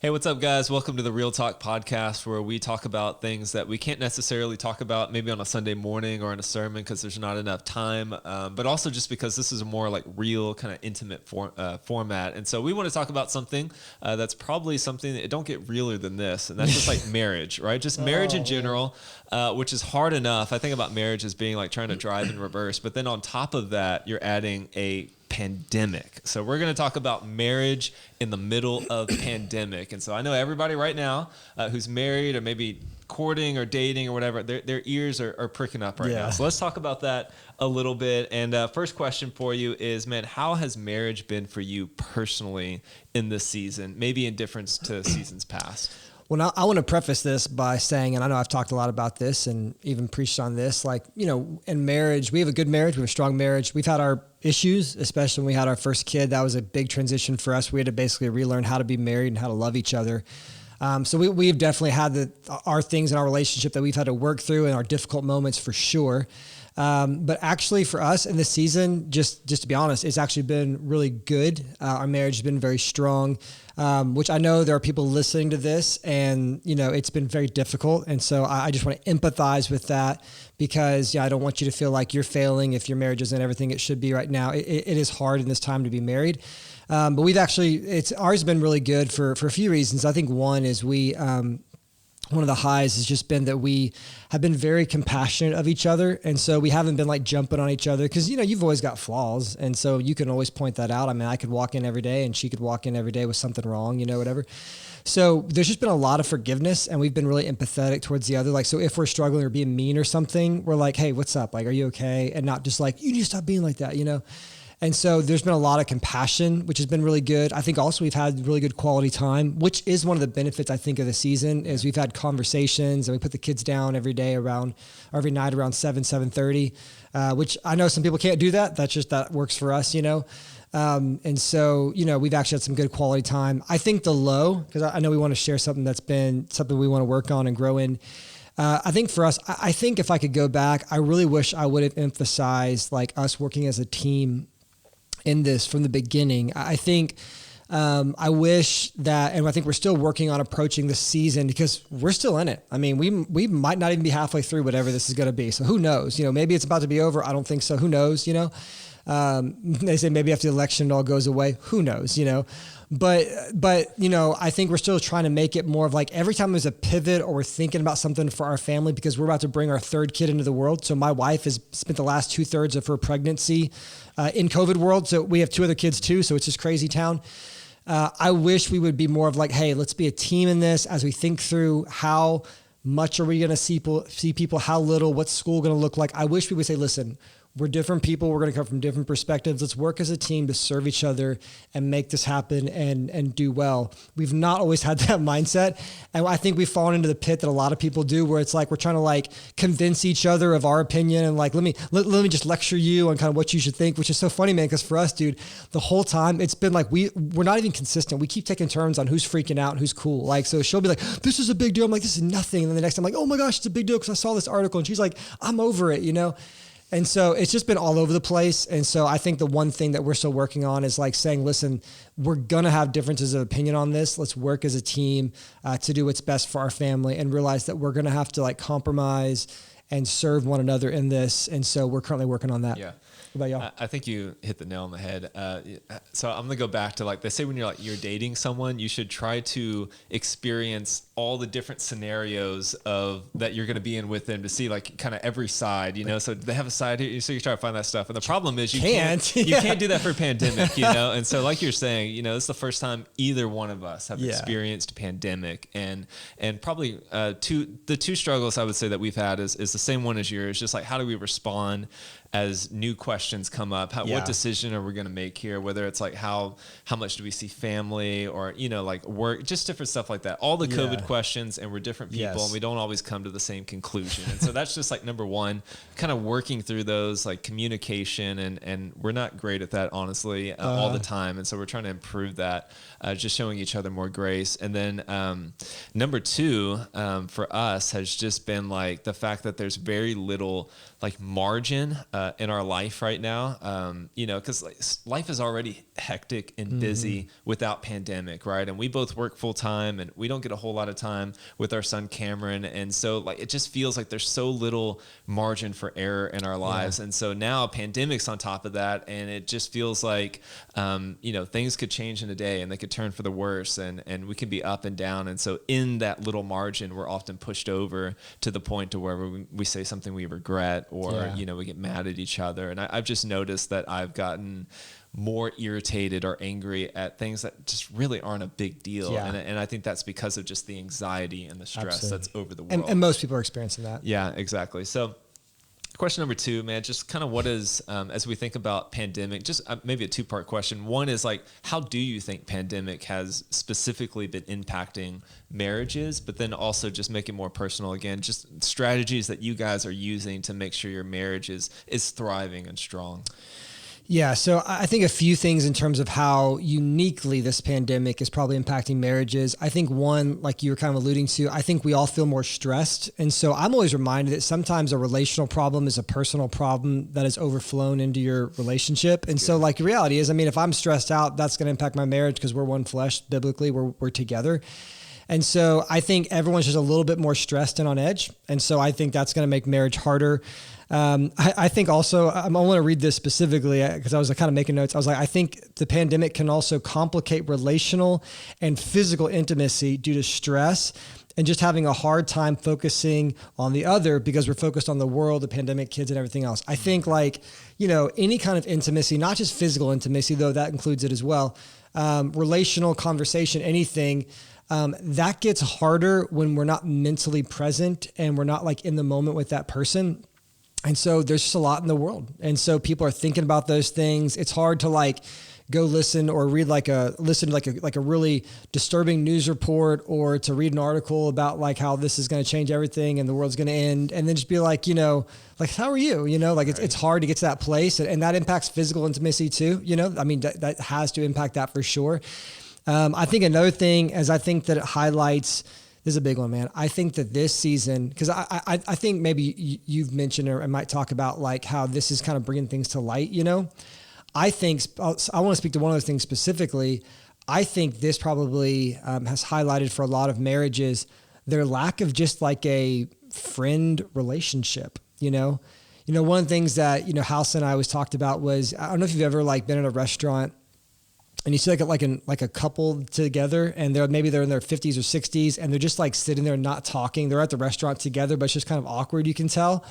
Hey, what's up, guys? Welcome to the Real Talk podcast, where we talk about things that we can't necessarily talk about maybe on a Sunday morning or in a sermon because there's not enough time, but also just because this is a more like real kind of intimate format. And so we want to talk about something that's probably something that don't get realer than this, and that's just like marriage, right? Just marriage in general, which is hard enough. I think about marriage as being like trying to drive in reverse, but then on top of that, you're adding a pandemic. So we're going to talk about marriage in the middle of pandemic. And so I know everybody right now who's married or maybe courting or dating or whatever, their ears are pricking up right now. So let's talk about that a little bit. And first question for you is, man, how has marriage been for you personally in this season, maybe in difference to seasons past? Well, now I want to preface this by saying, and I know I've talked a lot about this and even preached on this, like, you know, in marriage, we have a good marriage, we have a strong marriage. We've had our issues, especially when we had our first kid. That was a big transition for us. We had to basically relearn how to be married and how to love each other. So we've definitely had our things in our relationship that we've had to work through and our difficult moments for sure. But actually for us in this season, just to be honest, it's actually been really good. Our marriage has been very strong, which I know there are people listening to this and, you know, it's been very difficult. And so I just want to empathize with that because I don't want you to feel like you're failing if your marriage isn't everything it should be right now. It is hard in this time to be married. But ours has been really good for a few reasons. I think one is one of the highs has just been that we have been very compassionate of each other. And so we haven't been like jumping on each other because, you know, you've always got flaws. And so you can always point that out. I mean, I could walk in every day and she could walk in every day with something wrong, you know, whatever. So there's just been a lot of forgiveness and we've been really empathetic towards the other. Like, so if we're struggling or being mean or something, we're like, hey, what's up? Like, are you okay? And not just like, you need to stop being like that, you know? And so there's been a lot of compassion, which has been really good. I think also we've had really good quality time, which is one of the benefits I think of the season is we've had conversations and we put the kids down every night around 7:30, which I know some people can't do that. That works for us, you know? And so, you know, we've actually had some good quality time. I think the low, because I know we want to share something that's been something we want to work on and grow in. I think for us, I think if I could go back, I really wish I would have emphasized like us working as a team in this from the beginning. I think I wish that, and I think we're still working on approaching the season because we're still in it. I mean, we might not even be halfway through whatever this is going to be. So who knows? You know, maybe it's about to be over. I don't think so. Who knows? You know, they say maybe after the election it all goes away. Who knows? You know, but you know, I think we're still trying to make it more of like every time there's a pivot or we're thinking about something for our family because we're about to bring our third kid into the world. So my wife has spent the last 2/3 of her pregnancy in COVID world. So we have 2 other kids too. So it's just crazy town. I wish we would be more of like, hey, let's be a team in this as we think through how much are we going to see people, how little, what's school going to look like. I wish we would say, listen, we're different people. We're going to come from different perspectives. Let's work as a team to serve each other and make this happen and do well. We've not always had that mindset. And I think we've fallen into the pit that a lot of people do where it's like, we're trying to like convince each other of our opinion. And like, let me just lecture you on kind of what you should think, which is so funny, man. Cause for us, dude, the whole time it's been like, we're not even consistent. We keep taking turns on who's freaking out and who's cool. Like, so she'll be like, this is a big deal. I'm like, this is nothing. And then the next time I'm like, oh my gosh, it's a big deal. Cause I saw this article and she's like, I'm over it, you know? And so it's just been all over the place. And so I think the one thing that we're still working on is like saying, listen, we're going to have differences of opinion on this. Let's work as a team to do what's best for our family and realize that we're going to have to like compromise and serve one another in this. And so we're currently working on that. Yeah. What about y'all? I think you hit the nail on the head. So I'm going to go back to like, they say when you're dating someone, you should try to experience all the different scenarios that you're going to be in with them to see like kind of every side, you know, so they have a side here. So you try to find that stuff. And the problem is you can't do that for a pandemic, you know? And so like you're saying, you know, this is the first time either one of us have experienced a pandemic and probably the two struggles I would say that we've had is the same one as yours. Just like, how do we respond as new questions come up? What decision are we going to make here? Whether it's like how much do we see family or, you know, like work, just different stuff like that. All the COVID questions, and we're different people and we don't always come to the same conclusion. And so that's just like number one, kind of working through those, like communication, and we're not great at that, honestly, all the time. And so we're trying to improve that, just showing each other more grace. And then number two, for us has just been like the fact that there's very little like margin in our life right right now. Because like, life is already hectic and busy without pandemic, right? And we both work full time, and we don't get a whole lot of time with our son Cameron, and so like it just feels like there's so little margin for error in our lives. And so now pandemic's on top of that, and it just feels like things could change in a day, and they could turn for the worse, and we can be up and down. And so in that little margin, we're often pushed over to the point to where we say something we regret, or we get mad at each other. And I've just noticed that I've gotten more irritated or angry at things that just really aren't a big deal. And I think that's because of just the anxiety and the stress that's over the world. And most people are experiencing that. Yeah, exactly. So question number 2, man, just kind of what is, as we think about pandemic, just maybe a 2-part question. One is like, how do you think pandemic has specifically been impacting marriages, but then also just make it more personal again, just strategies that you guys are using to make sure your marriage is thriving and strong? Yeah, so I think a few things in terms of how uniquely this pandemic is probably impacting marriages. I think one, like you were kind of alluding to, I think we all feel more stressed. And so I'm always reminded that sometimes a relational problem is a personal problem that has overflown into your relationship. And so like the reality is, I mean, if I'm stressed out, that's going to impact my marriage because we're one flesh. Biblically, we're together. And so I think everyone's just a little bit more stressed and on edge. And so I think that's going to make marriage harder. I think also, I want to read this specifically because I was kind of making notes. I was like, I think the pandemic can also complicate relational and physical intimacy due to stress and just having a hard time focusing on the other because we're focused on the world, the pandemic, kids, and everything else. I think like, any kind of intimacy, not just physical intimacy, though that includes it as well, relational conversation, anything, that gets harder when we're not mentally present and we're not like in the moment with that person. And so there's just a lot in the world. And so people are thinking about those things. It's hard to like go listen or read like a really disturbing news report, or to read an article about like how this is going to change everything and the world's going to end. And then just be like, like, how are you? Like it's hard to get to that place, and that impacts physical intimacy too. I mean, that has to impact that for sure. I think another thing is I think that it highlights, this is a big one, man. I think that this season, because I think maybe you've mentioned or I might talk about like how this is kind of bringing things to light, I think, I want to speak to one of those things specifically. I think this probably has highlighted for a lot of marriages their lack of just like a friend relationship, one of the things that, House and I always talked about was, I don't know if you've ever like been in a restaurant and you see like a couple together, and they're in their 50s or 60s, and they're just like sitting there not talking. They're at the restaurant together, but it's just kind of awkward. You can tell.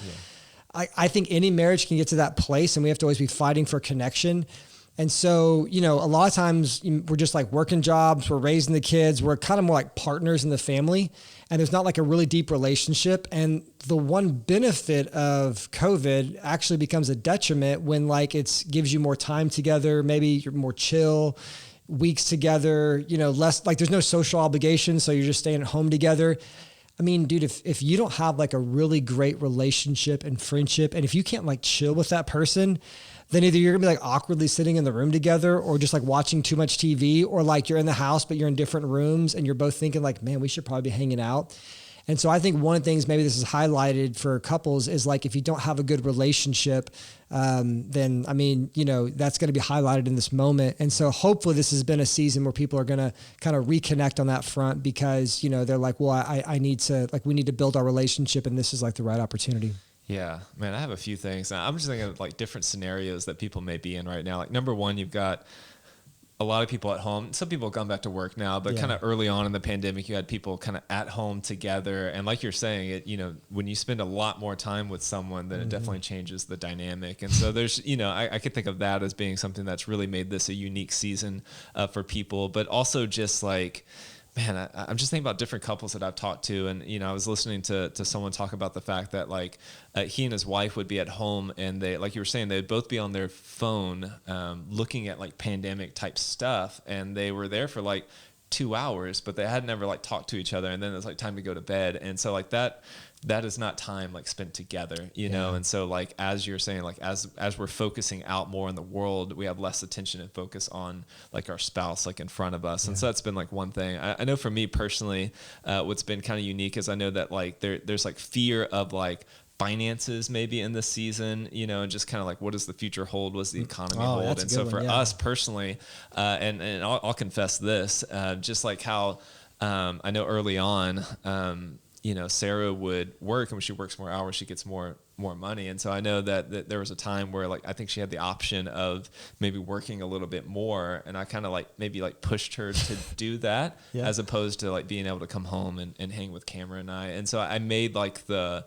Yeah. I think any marriage can get to that place, and we have to always be fighting for connection. And so, a lot of times we're just like working jobs, we're raising the kids, we're kind of more like partners in the family, and there's not like a really deep relationship. And the one benefit of COVID actually becomes a detriment when like it gives you more time together, maybe you're more chill, weeks together, less like there's no social obligation, so you're just staying at home together. I mean, dude, if you don't have like a really great relationship and friendship, and if you can't like chill with that person, then either you're gonna be like awkwardly sitting in the room together, or just like watching too much TV, or like you're in the house, but you're in different rooms and you're both thinking like, man, we should probably be hanging out. And so I think one of the things maybe this is highlighted for couples is like, if you don't have a good relationship, then I mean, that's going to be highlighted in this moment. And so hopefully this has been a season where people are going to kind of reconnect on that front because, they're like, well, we need to build our relationship, and this is like the right opportunity. Yeah, man, I have a few things. I'm just thinking of like different scenarios that people may be in right now. Like number one, you've got a lot of people at home. Some people have gone back to work now, but kind of early on in the pandemic, you had people kind of at home together. And like you're saying, when you spend a lot more time with someone, then it definitely changes the dynamic. And so there's, I could think of that as being something that's really made this a unique season for people, but also just like, man, I'm just thinking about different couples that I've talked to. And, I was listening to someone talk about the fact that like he and his wife would be at home, and they, like you were saying, they'd both be on their phone looking at like pandemic type stuff. And they were there for like 2 hours, but they had never like talked to each other. And then it's like time to go to bed. And so like that is not time like spent together, know? And so like, as you're saying, like as we're focusing out more in the world, we have less attention and focus on like our spouse, like in front of us. And so that's been like one thing. I know for me personally, what's been kind of unique is I know that like there's like fear of like finances maybe in this season, you know, and just kind of like, what does the future hold? What does the economy Oh, hold? that's a And good so one, for yeah. us personally, and I'll confess this, just like how I know early on, you know, Sarah would work, and when she works more hours, she gets more money. And so I know that there was a time where like I think she had the option of maybe working a little bit more, and I kind of like maybe like pushed her to do that Yeah. as opposed to like being able to come home and hang with Cameron and I. And so I made the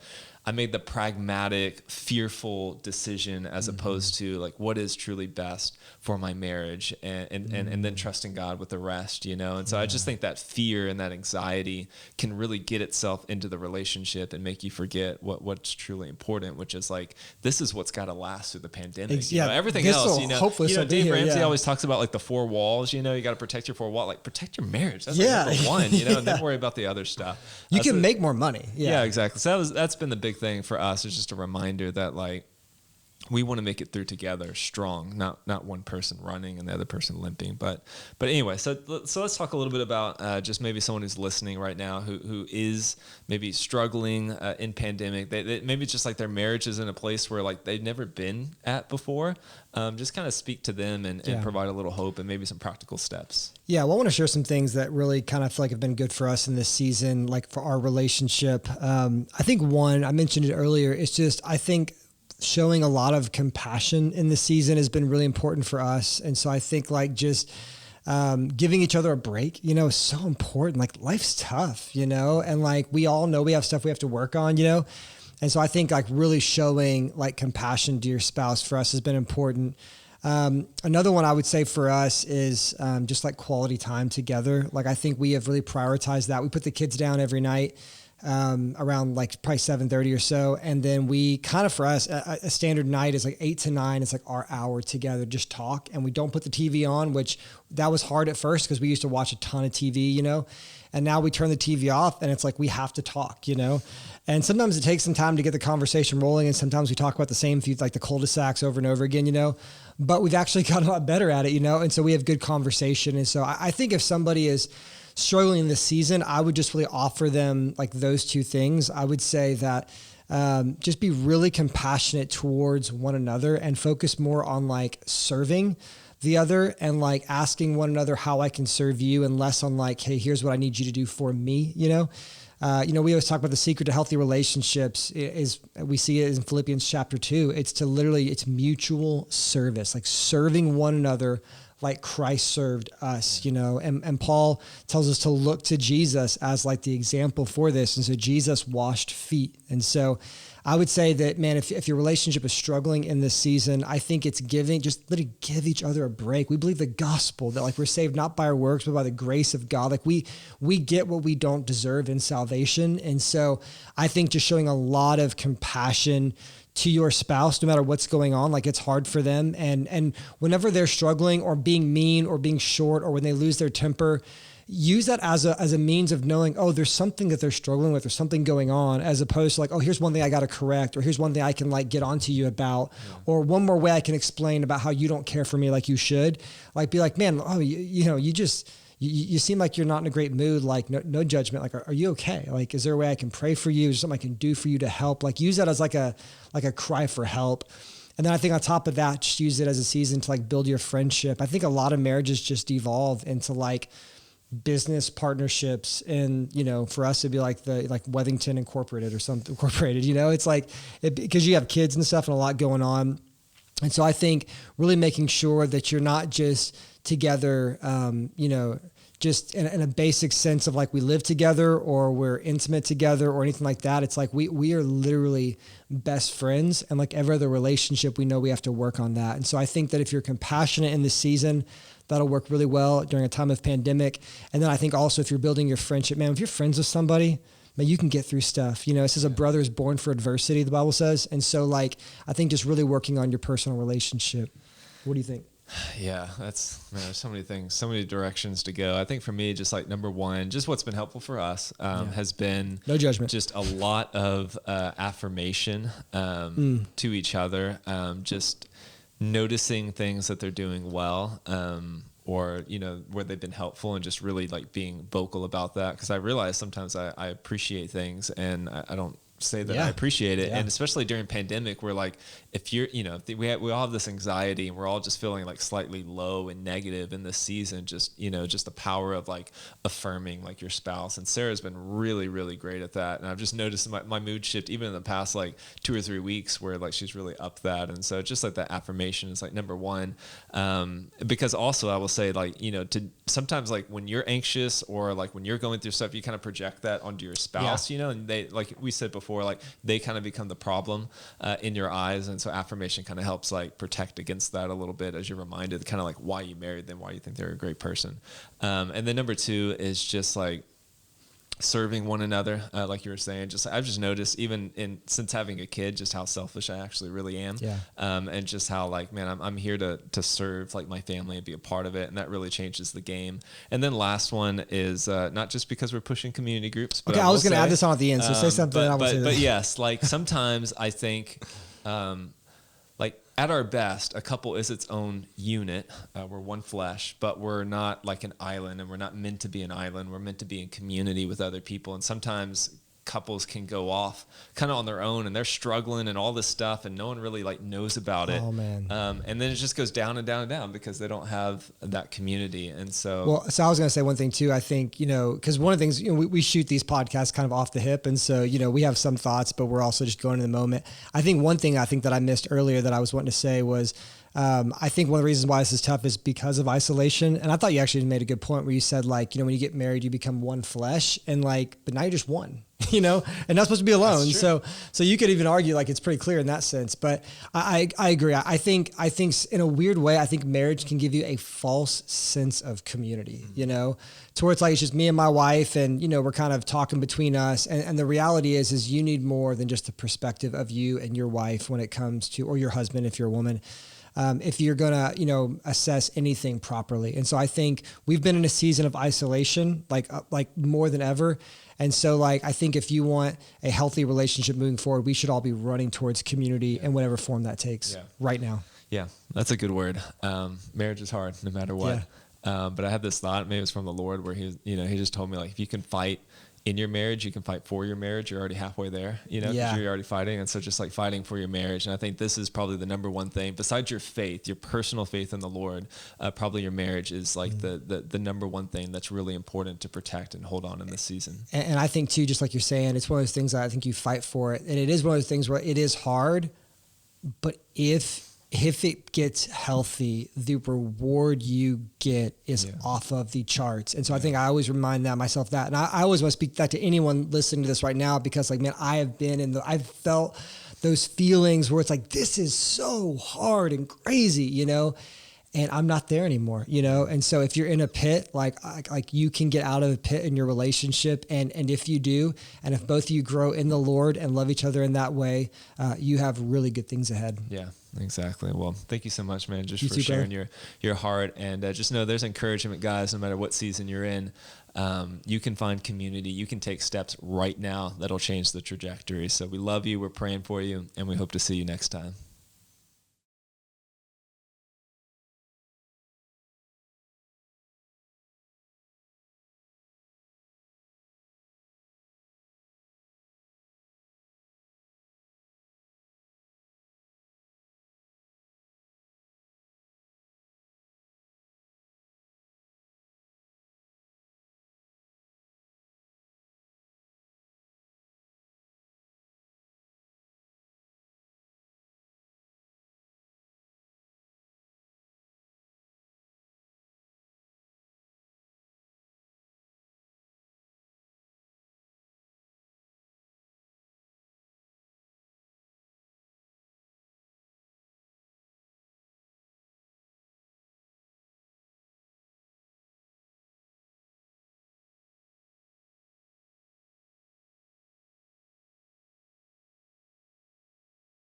pragmatic, fearful decision as opposed to like what is truly best for my marriage, and then trusting God with the rest, you know? And so I just think that fear and that anxiety can really get itself into the relationship and make you forget what's truly important, which is like, this is what's got to last through the pandemic. You know, everything else, you know, Dave Ramsey always talks about like the 4 walls, you know, you got to protect your 4 walls, like protect your marriage. That's like number one, you know, and then worry about the other stuff. You can make more money. Yeah, exactly. So that's been the big thing for us, is just a reminder that like we want to make it through together strong, not one person running and the other person limping. But anyway, so let's talk a little bit about just maybe someone who's listening right now who is maybe struggling in pandemic. They maybe just like their marriage is in a place where like they've never been at before. Just kind of speak to them and provide a little hope and maybe some practical steps. Yeah, well, I want to share some things that really kind of feel like have been good for us in this season, like for our relationship. I think one, I mentioned it earlier, it's just, I think showing a lot of compassion in this season has been really important for us. And so I think like just giving each other a break, you know, is so important. Like life's tough, you know, and like we all know we have stuff we have to work on, you know. And so I think like really showing like compassion to your spouse for us has been important. Another one I would say for us is just like quality time together. Like I think we have really prioritized that. We put the kids down every night around like probably 7:30 or so. And then we kind of, for us, a standard night is like 8 to 9. It's like our hour together, just talk. And we don't put the TV on, which that was hard at first because we used to watch a ton of TV, you know, and now we turn the TV off and it's like, we have to talk, you know? And sometimes it takes some time to get the conversation rolling. And sometimes we talk about the same few, like the cul-de-sacs over and over again, you know, but we've actually gotten a lot better at it, you know? And so we have good conversation. And so I think if somebody is struggling in this season, I would just really offer them like those two things. I would say that just be really compassionate towards one another and focus more on like serving the other and like asking one another how I can serve you, and less on like, hey, here's what I need you to do for me, you know? We always talk about the secret to healthy relationships is we see it in Philippians chapter 2. It's mutual service, like serving one another like Christ served us, you know, and Paul tells us to look to Jesus as like the example for this. And so Jesus washed feet. And so I would say that, man, if your relationship is struggling in this season, I think it's just literally give each other a break. We believe the gospel that like we're saved not by our works, but by the grace of God. Like we get what we don't deserve in salvation. And so I think just showing a lot of compassion to your spouse, no matter what's going on, like it's hard for them. And whenever they're struggling or being mean or being short or when they lose their temper, use that as a means of knowing, oh, there's something that they're struggling with, there's something going on, as opposed to like, oh, here's one thing I got to correct, or here's one thing I can like get onto you about, or one more way I can explain about how you don't care for me like you should. Like be like, man, oh, you seem like you're not in a great mood. Like no judgment. Like, are you okay? Like, is there a way I can pray for you? Is there something I can do for you to help? Like use that as like a cry for help. And then I think on top of that, just use it as a season to like build your friendship. I think a lot of marriages just evolve into like business partnerships, and you know, for us it'd be like Weathington Incorporated or something incorporated, you know, it's like because you have kids and stuff and a lot going on. And so I think really making sure that you're not just together, just in a basic sense of like we live together or we're intimate together or anything like that. It's like we are literally best friends, and like every other relationship, we know we have to work on that. And so I think that if you're compassionate in this season, that'll work really well during a time of pandemic. And then I think also if you're building your friendship, man, if you're friends with somebody, man, you can get through stuff. You know, it says a brother is born for adversity, the Bible says. And so like, I think just really working on your personal relationship. What do you think? Yeah, there's so many things, so many directions to go. I think for me, just like number one, just what's been helpful for us has been no judgment, just a lot of affirmation to each other, just noticing things that they're doing well, or, you know, where they've been helpful, and just really like being vocal about that. Cause I realize sometimes I appreciate things and I don't say that Yeah. I appreciate it. Yeah. And especially during pandemic, where like, if you're, we all have this anxiety and we're all just feeling like slightly low and negative in this season, just the power of like affirming like your spouse. And Sarah's been really, really great at that. And I've just noticed my mood shift even in the past like 2 or 3 weeks where like she's really upped that. And so just like that affirmation is like number one. Because also I will say like, to sometimes like when you're anxious or like when you're going through stuff, you kind of project that onto your spouse, and they, like we said before, like they kind of become the problem in your eyes. And so affirmation kind of helps like protect against that a little bit as you're reminded kind of like why you married them, why you think they're a great person. And then number two is just like serving one another, like you were saying. I've just noticed even since having a kid, just how selfish I actually really am. Yeah. And just how like, man, I'm here to serve like my family and be a part of it, and that really changes the game. And then last one is not just because we're pushing community groups. But Okay, I was going to add this on at the end, so say something. But yes, like sometimes I think. Like at our best, a couple is its own unit. We're one flesh, but we're not like an island, and we're not meant to be an island. We're meant to be in community with other people. And sometimes couples can go off kind of on their own, and they're struggling and all this stuff, and no one really like knows about it. Oh man. And then it just goes down and down and down because they don't have that community. And so, well, so I was going to say one thing too. I think, because one of the things, we shoot these podcasts kind of off the hip. And so, we have some thoughts, but we're also just going in the moment. I think one thing that I missed earlier that I was wanting to say was, I think one of the reasons why this is tough is because of isolation. And I thought you actually made a good point where you said like, when you get married, you become one flesh, and like, but now you're just one, and not supposed to be alone. So you could even argue like it's pretty clear in that sense, but I agree. I think in a weird way, I think marriage can give you a false sense of community, to where it's like, it's just me and my wife, and, we're kind of talking between us. And the reality is you need more than just the perspective of you and your wife when it comes to, or your husband, if you're a woman. If you're going to, assess anything properly. And so I think we've been in a season of isolation, like more than ever. And so like, I think if you want a healthy relationship moving forward, we should all be running towards community in whatever form that takes right now. Yeah, that's a good word. Marriage is hard no matter what. Yeah. But I had this thought, maybe it was from the Lord, where he just told me like, if you can fight in your marriage, you can fight for your marriage. You're already halfway there, because you're already fighting. And so just like fighting for your marriage. And I think this is probably the number one thing besides your faith, your personal faith in the Lord, probably your marriage is like the number one thing that's really important to protect and hold on in this season. And I think too, just like you're saying, it's one of those things that I think you fight for it. And it is one of those things where it is hard, but if it gets healthy, the reward you get is off of the charts. And so I think I always remind myself that. And I always want to speak that to anyone listening to this right now, because like, man, I've felt those feelings where it's like, this is so hard and crazy, and I'm not there anymore, And so if you're in a pit, like you can get out of the pit in your relationship. And if you do, and if both of you grow in the Lord and love each other in that way, you have really good things ahead. Yeah, exactly. Well, thank you so much, man, just for sharing your heart. And just know there's encouragement, guys, no matter what season you're in. You can find community. You can take steps right now that'll change the trajectory. So we love you. We're praying for you, and we hope to see you next time.